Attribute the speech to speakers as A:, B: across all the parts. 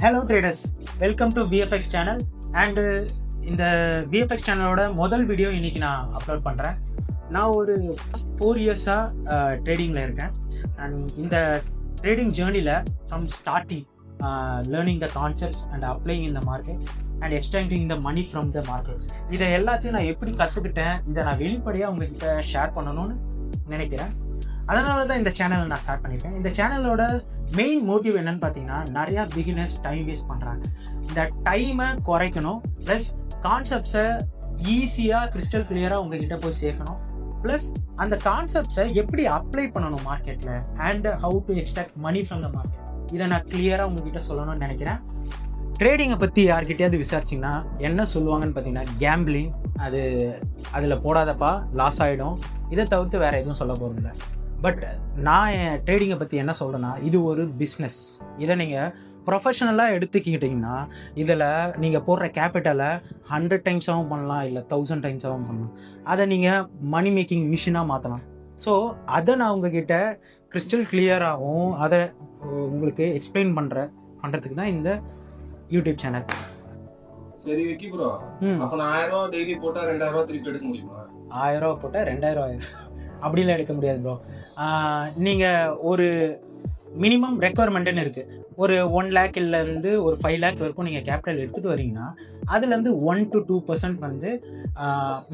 A: Hello traders, welcome to VFX channel. And இந்த VFX சேனலோட முதல் வீடியோ இன்றைக்கி நான் அப்லோட் பண்ணுறேன். நான் ஒரு 4 இயர்ஸாக ட்ரேடிங்கில் இருக்கேன். அண்ட் இந்த ட்ரேடிங் ஜேர்னியில் from starting learning the concepts and applying in the market and extending the money from the market, இதை எல்லாத்தையும் நான் எப்படி கற்றுக்கிட்டேன், இதை நான் வெளிப்படையாக உங்ககிட்ட ஷேர் பண்ணணும்னு நினைக்கிறேன். அதனால தான் இந்த சேனலை நான் ஸ்டார்ட் பண்ணியிருக்கேன். இந்த சேனலோட மெயின் மோட்டிவ் என்னன்னு பார்த்தீங்கன்னா, நிறையா பிகினர்ஸ் டைம் வேஸ்ட் பண்ணுறாங்க. இந்த டைமை குறைக்கணும், ப்ளஸ் கான்செப்ட்ஸை ஈஸியாக கிறிஸ்டல் கிளியராக உங்ககிட்ட போய் சேர்க்கணும், ப்ளஸ் அந்த கான்செப்ட்ஸை எப்படி அப்ளை பண்ணணும் மார்க்கெட்டில் and how to extract money from the market, இதை நான் கிளியராக உங்ககிட்ட சொல்லணும்னு நினைக்கிறேன். ட்ரேடிங்கை பற்றி யார்கிட்டயாவது விசாரிச்சிங்கன்னா என்ன சொல்லுவாங்கன்னு பார்த்தீங்கன்னா, கேம்பிளிங், அதில் போடாதப்பா லாஸ் ஆகிடும், இதை தவிர்த்து வேறு எதுவும் சொல்ல போகிறதில்ல. பட் நான் என் ட்ரேடிங்கை பற்றி என்ன சொல்கிறேன்னா, இது ஒரு பிஸ்னஸ். இதை நீங்கள் ப்ரொஃபஷனலாக எடுத்துக்கிட்டிங்கன்னா இதில் நீங்கள் போடுற கேபிட்டலை 100 டைம்ஸாகவும் பண்ணலாம், இல்லை 1000 டைம்ஸாகவும் பண்ணலாம். அதை நீங்கள் மணி மேக்கிங் மிஷினாக மாற்றலாம். ஸோ அதை நான் உங்ககிட்ட கிறிஸ்டல் கிளியராகவும் அதை உங்களுக்கு எக்ஸ்பிளைன் பண்ணுறதுக்கு தான் இந்த யூடியூப் சேனல்.
B: சரி விக்கி ப்ரோ, அப்ப நான் 1000 ரூபா டெய்லி போட்டா 2000 ரூபா திருப்பி எடுக்க முடியுமா?
A: 1000 ரூபா போட்டால் 2000 ஆயிரம் அப்படிலாம் எடுக்க முடியாது ப்ரோ. நீங்கள் ஒரு மினிமம் ரெக்குவயர்மெண்ட்டுன்னு இருக்குது. ஒரு 1 லேக்லேருந்து ஒரு 5 லேக் வரைக்கும் நீங்கள் கேபிட்டல் எடுத்துகிட்டு வரீங்கன்னா அதுலேருந்து 1 to 2% வந்து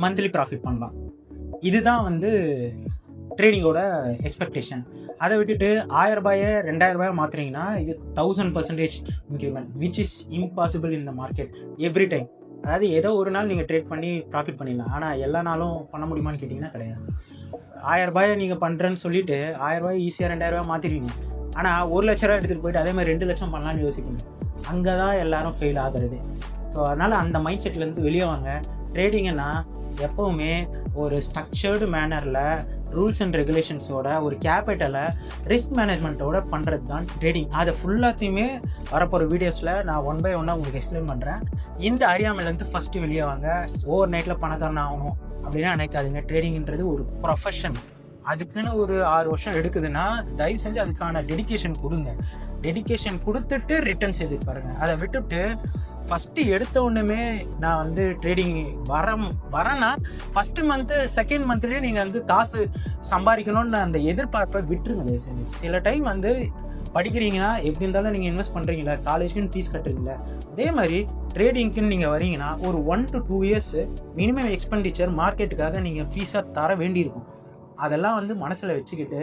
A: மந்த்லி ப்ராஃபிட் பண்ணலாம். இதுதான் வந்து ட்ரேடிங்கோட எக்ஸ்பெக்டேஷன். அதை விட்டுட்டு 1000 ரூபாயை 2000 ரூபாயை மாற்றுறீங்கன்னா இது 1000% increment, which is impossible in the market every time. அதாவது ஏதோ ஒரு நாள் நீங்கள் ட்ரேட் பண்ணி ப்ராஃபிட் பண்ணிடலாம், ஆனால் எல்லா நாளும் பண்ண முடியுமான்னு கேட்டிங்கன்னா கிடையாது. 1000 ரூபாயை நீங்கள் பண்ணுறேன்னு சொல்லிவிட்டு 1000 ரூபாய் ஈஸியாக 2000 ரூபாய் மாற்றிடுவீங்க. ஆனால் 1 லட்ச ரூபா எடுத்துகிட்டு போயிட்டு அதே மாதிரி 2 லட்சம் பண்ணலான்னு யோசிக்கணும். அங்கே தான் எல்லோரும் ஃபெயில் ஆகிறது. ஸோ அதனால் அந்த மைண்ட் செட்லேருந்து வெளியே வாங்க. ட்ரேடிங்கன்னா எப்போவுமே ஒரு ஸ்ட்ரக்சர்டு மேனரில் ரூல்ஸ் அண்ட் ரெகுலேஷன்ஸோட ஒரு கேபிட்டலை ரிஸ்க் மேனேஜ்மெண்ட்டோட பண்ணுறது தான் ட்ரேடிங். அதை ஃபுல்லாத்தையுமே வரப்போகிற வீடியோஸில் நான் 1 by 1 உங்களுக்கு எக்ஸ்பிளைன் பண்ணுறேன். இந்த அறியாமையிலேருந்து ஃபஸ்ட்டு வெளியே வாங்க. ஓவர் நைட்டில் பணக்காரன் ஆகணும் அப்படின்னா நினைக்காதீங்க. ட்ரேடிங்கிறது ஒரு ப்ரொஃபஷன். அதுக்குன்னு ஒரு 6 வருஷம் எடுக்குதுன்னா தயவு செஞ்சு அதுக்கான டெடிக்கேஷன் கொடுங்க. டெடிக்கேஷன் கொடுத்துட்டு ரிட்டர்ன்ஸ் எதிர்பாருங்க. அதை விட்டுட்டு ஃபஸ்ட்டு எடுத்த உடனே நான் வந்து ட்ரேடிங் வரேன்னா ஃபஸ்ட்டு மந்த்து செகண்ட் மந்த்லேயே நீங்கள் வந்து காசு சம்பாதிக்கணும்னு அந்த எதிர்பார்ப்பை விட்டுருங்க. சில டைம் வந்து படிக்கிறீங்கன்னா எப்படி இருந்தாலும் நீங்கள் இன்வெஸ்ட் பண்ணுறீங்களா, காலேஜுக்குன்னு ஃபீஸ் கட்டுறீங்களா, அதே மாதிரி ட்ரேடிங்க்குன்னு நீங்கள் வரீங்கன்னா ஒரு 1 to 2 years மினிமம் எக்ஸ்பெண்டிச்சர் மார்க்கெட்டுக்காக நீங்கள் ஃபீஸாக தர வேண்டியிருக்கும். அதெல்லாம் வந்து மனசில் வச்சுக்கிட்டு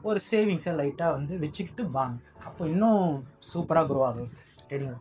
A: ஒரு சேவிங்ஸை லைட்டாக வந்து வச்சுக்கிட்டு வாங்க. அப்போ இன்னும் சூப்பராக க்ரோ ஆகும் ட்ரேடிங்.